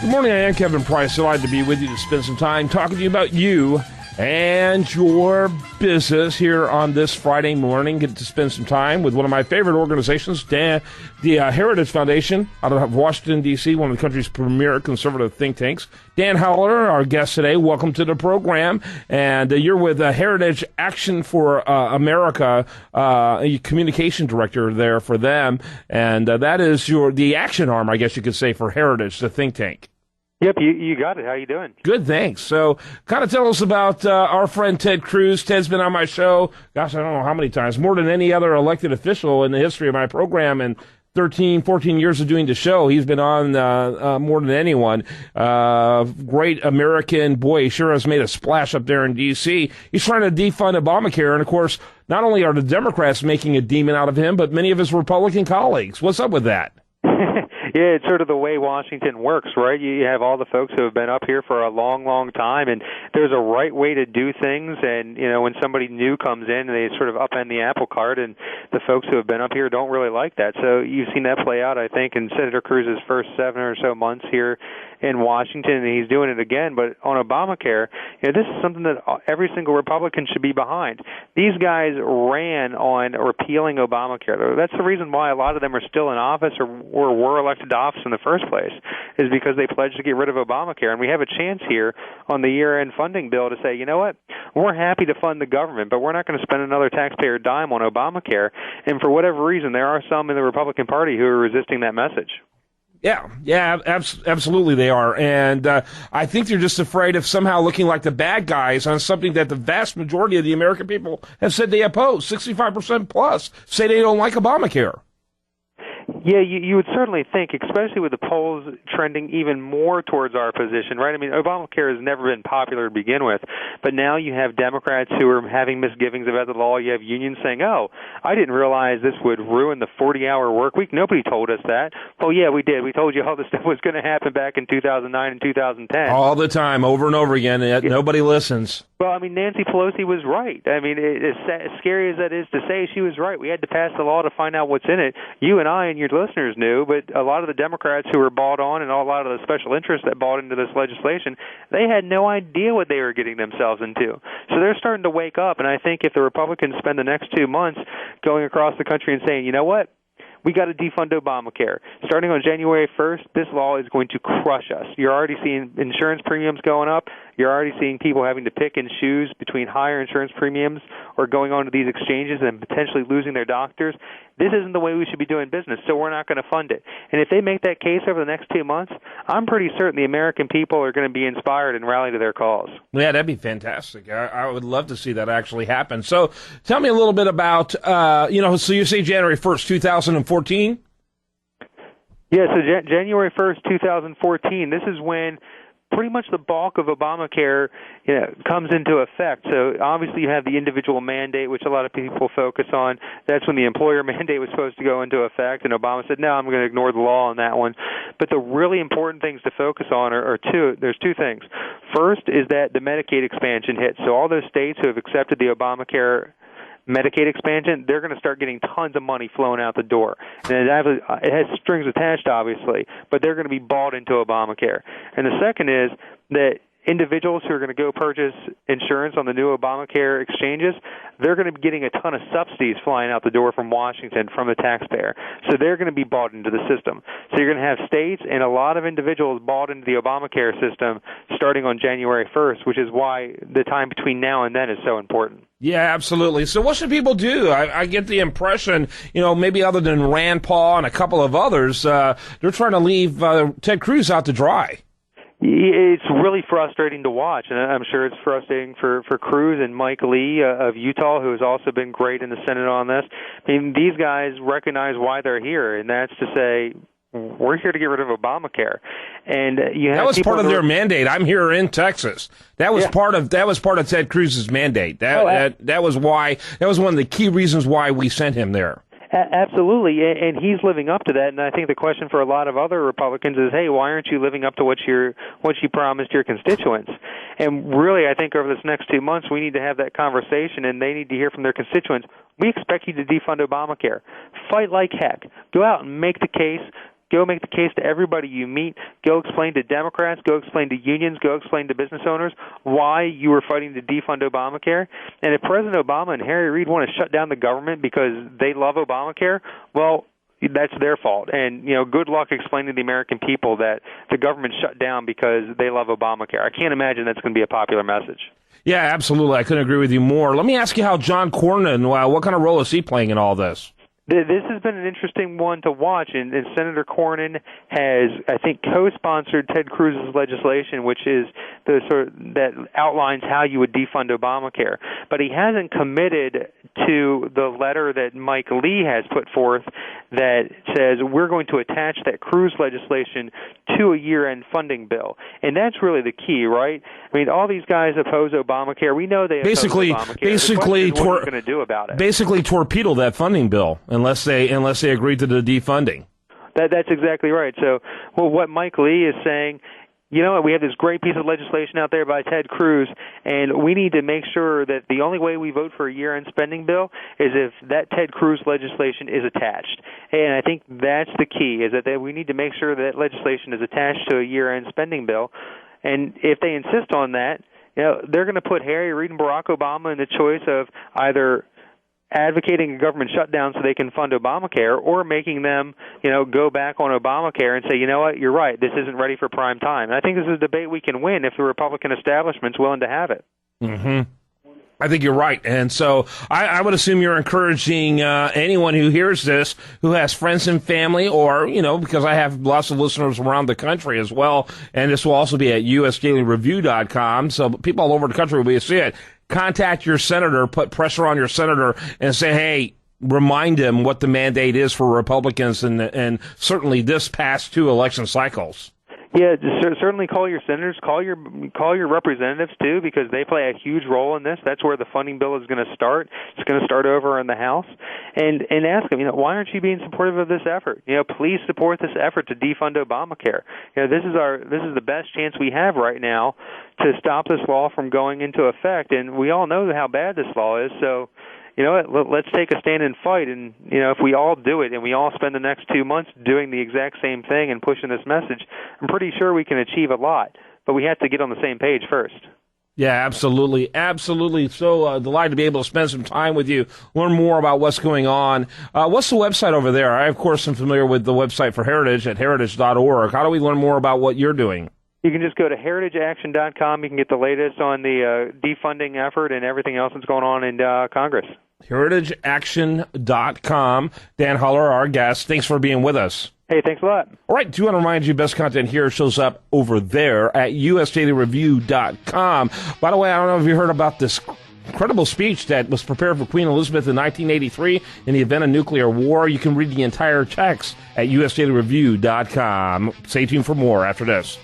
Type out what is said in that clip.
Good morning, I am Kevin Price. Delighted to be with you to spend some time talking to you about you and your business here on this Friday morning. Get to spend some time with one of my favorite organizations, the Heritage Foundation out of Washington, D.C., one of the country's premier conservative think tanks. Dan Holler, our guest today, welcome to the program. And you're with Heritage Action for America, communication director there for them. And that is the action arm, I guess you could say, for Heritage, the think tank. Yep, you got it. How you doing? Good, thanks. So kind of tell us about our friend Ted Cruz. Ted's been on my show, gosh, I don't know how many times, more than any other elected official in the history of my program, and 13, 14 years of doing the show. He's been on more than anyone. Great American. Boy, he sure has made a splash up there in D.C. He's trying to defund Obamacare, and of course, not only are the Democrats making a demon out of him, but many of his Republican colleagues. What's up with that? Yeah, it's sort of the way Washington works, right? You have all the folks who have been up here for a long, long time, and there's a right way to do things. And, you know, when somebody new comes in, they sort of upend the apple cart, and the folks who have been up here don't really like that. So you've seen that play out, I think, in Senator Cruz's first 7 or so months here in Washington, and he's doing it again. But on Obamacare, you know, this is something that every single Republican should be behind. These guys ran on repealing Obamacare. That's the reason why a lot of them are still in office or were elected to office in the first place, is because they pledged to get rid of Obamacare. And we have a chance here on the year-end funding bill to say, you know what, we're happy to fund the government, but we're not going to spend another taxpayer dime on Obamacare. And for whatever reason, there are some in the Republican Party who are resisting that message. Yeah, absolutely they are. And I think they're just afraid of somehow looking like the bad guys on something that the vast majority of the American people have said they oppose. 65% plus say they don't like Obamacare. Yeah, you would certainly think, especially with the polls trending even more towards our position, right? I mean, Obamacare has never been popular to begin with, but now you have Democrats who are having misgivings about the law. You have unions saying, oh, I didn't realize this would ruin the 40-hour work week. Nobody told us that. Well, yeah, we did. We told you all this stuff was going to happen back in 2009 and 2010. All the time, over and over again, yet nobody listens. Well, I mean, Nancy Pelosi was right. I mean, as scary as that is to say, she was right. We had to pass the law to find out what's in it. You and I and your listeners knew, but a lot of the Democrats who were bought on and a lot of the special interests that bought into this legislation, they had no idea what they were getting themselves into. So they're starting to wake up, and I think if the Republicans spend the next 2 months going across the country and saying, you know what, we got to defund Obamacare. Starting on January 1st, this law is going to crush us. You're already seeing insurance premiums going up. You're already seeing people having to pick and choose between higher insurance premiums or going onto these exchanges and potentially losing their doctors. This isn't the way we should be doing business, so we're not going to fund it. And if they make that case over the next 2 months, I'm pretty certain the American people are going to be inspired and rally to their cause. Yeah, that'd be fantastic. I would love to see that actually happen. So tell me a little bit about, so you say January 1st, 2014? Yeah, so January 1st, 2014, this is when pretty much the bulk of Obamacare comes into effect. So obviously you have the individual mandate, which a lot of people focus on. That's when the employer mandate was supposed to go into effect, and Obama said, no, I'm going to ignore the law on that one. But the really important things to focus on are two. There's two things. First is that the Medicaid expansion hit. So all those states who have accepted the Obamacare Medicaid expansion, they're going to start getting tons of money flowing out the door. And it has strings attached, obviously, but they're going to be bought into Obamacare. And the second is that individuals who are going to go purchase insurance on the new Obamacare exchanges, they're going to be getting a ton of subsidies flying out the door from Washington, from the taxpayer. So they're going to be bought into the system. So you're going to have states and a lot of individuals bought into the Obamacare system starting on January 1st, which is why the time between now and then is so important. Yeah, absolutely. So what should people do? I get the impression, maybe other than Rand Paul and a couple of others, they're trying to leave Ted Cruz out to dry. It's really frustrating to watch, and I'm sure it's frustrating for Cruz and Mike Lee of Utah, who has also been great in the Senate on this. I mean, these guys recognize why they're here, and that's to say, we're here to get rid of Obamacare. And you have that was part of their mandate. I'm here in Texas. That was part of Ted Cruz's mandate. That was one of the key reasons why we sent him there. Absolutely, and he's living up to that. And I think the question for a lot of other Republicans is, hey, why aren't you living up to what you promised your constituents? And really, I think over this next 2 months, we need to have that conversation, and they need to hear from their constituents. We expect you to defund Obamacare. Fight like heck. Go out and make the case. Go make the case to everybody you meet. Go explain to Democrats. Go explain to unions. Go explain to business owners why you were fighting to defund Obamacare. And if President Obama and Harry Reid want to shut down the government because they love Obamacare, well, that's their fault. And, good luck explaining to the American people that the government shut down because they love Obamacare. I can't imagine that's going to be a popular message. Yeah, absolutely. I couldn't agree with you more. Let me ask you how John Cornyn, what kind of role is he playing in all this? This has been an interesting one to watch, and Senator Cornyn has, I think, co-sponsored Ted Cruz's legislation, which is the sort of, that outlines how you would defund Obamacare. But he hasn't committed to the letter that Mike Lee has put forth that says we're going to attach that Cruz legislation to a year-end funding bill. And that's really the key, right? I mean, all these guys oppose Obamacare. We know they oppose Obamacare. Basically, what are you going to do about it? Basically, torpedo that funding bill unless they agree to the defunding. That's exactly right. So, what Mike Lee is saying, we have this great piece of legislation out there by Ted Cruz, and we need to make sure that the only way we vote for a year-end spending bill is if that Ted Cruz legislation is attached. And I think that's the key, is that we need to make sure that legislation is attached to a year-end spending bill. And if they insist on that, they're going to put Harry Reid and Barack Obama in the choice of either advocating a government shutdown so they can fund Obamacare, or making them, go back on Obamacare and say, you know what, you're right, this isn't ready for prime time. And I think this is a debate we can win if the Republican establishment's willing to have it. Mm-hmm. I think you're right. And so I would assume you're encouraging anyone who hears this, who has friends and family, or, because I have lots of listeners around the country as well, and this will also be at usdailyreview.com, so people all over the country will be able to see it. Contact your senator, put pressure on your senator, and say, hey, remind him what the mandate is for Republicans and certainly this past 2 election cycles. Yeah, certainly call your senators, call your representatives too, because they play a huge role in this. That's where the funding bill is going to start. It's going to start over in the House, and ask them, why aren't you being supportive of this effort? Please support this effort to defund Obamacare. This is the best chance we have right now to stop this law from going into effect, and we all know how bad this law is. So, let's take a stand and fight. And, if we all do it and we all spend the next 2 months doing the exact same thing and pushing this message, I'm pretty sure we can achieve a lot. But we have to get on the same page first. Yeah, absolutely. Absolutely. So delighted to be able to spend some time with you, learn more about what's going on. What's the website over there? I, of course, am familiar with the website for Heritage at heritage.org. How do we learn more about what you're doing? You can just go to heritageaction.com. You can get the latest on the defunding effort and everything else that's going on in Congress. heritageaction.com. Dan Holler, our guest. Thanks for being with us. Hey, thanks a lot. All right, do want to remind you, best content here shows up over there at usdailyreview.com. By the way, I don't know if you heard about this incredible speech that was prepared for Queen Elizabeth in 1983 in the event of nuclear war. You can read the entire text at usdailyreview.com. Stay tuned for more after this.